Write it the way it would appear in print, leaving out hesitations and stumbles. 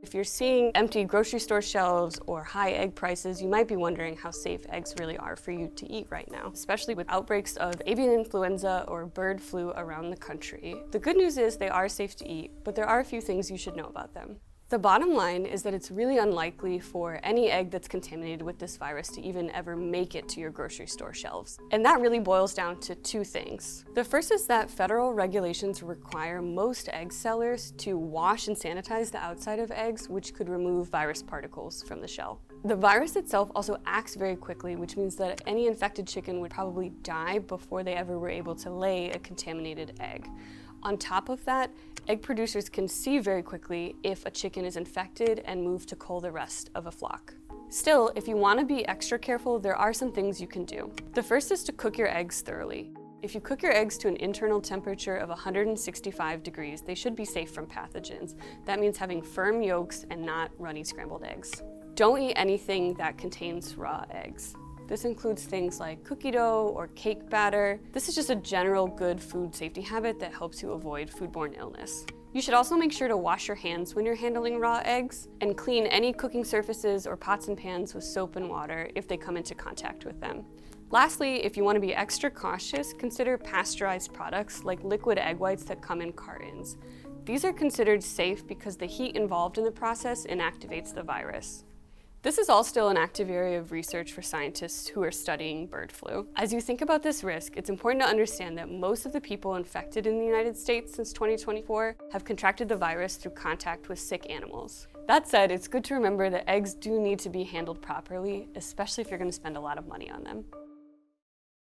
If you're seeing empty grocery store shelves or high egg prices, you might be wondering how safe eggs really are for you to eat right now, especially with outbreaks of avian influenza or bird flu around the country. The good news is they are safe to eat, but there are a few things you should know about them. The bottom line is that it's really unlikely for any egg that's contaminated with this virus to even ever make it to your grocery store shelves. And that really boils down to two things. The first is that federal regulations require most egg sellers to wash and sanitize the outside of eggs, which could remove virus particles from the shell. The virus itself also acts very quickly, which means that any infected chicken would probably die before they ever were able to lay a contaminated egg. On top of that, egg producers can see very quickly if a chicken is infected and move to cull the rest of a flock. Still, if you want to be extra careful, there are some things you can do. The first is to cook your eggs thoroughly. If you cook your eggs to an internal temperature of 165 degrees, they should be safe from pathogens. That means having firm yolks and not runny scrambled eggs. Don't eat anything that contains raw eggs. This includes things like cookie dough or cake batter. This is just a general good food safety habit that helps you avoid foodborne illness. You should also make sure to wash your hands when you're handling raw eggs and clean any cooking surfaces or pots and pans with soap and water if they come into contact with them. Lastly, if you want to be extra cautious, consider pasteurized products like liquid egg whites that come in cartons. These are considered safe because the heat involved in the process inactivates the virus. This is all still an active area of research for scientists who are studying bird flu. As you think about this risk, it's important to understand that most of the people infected in the United States since 2024 have contracted the virus through contact with sick animals. That said, it's good to remember that eggs do need to be handled properly, especially if you're going to spend a lot of money on them.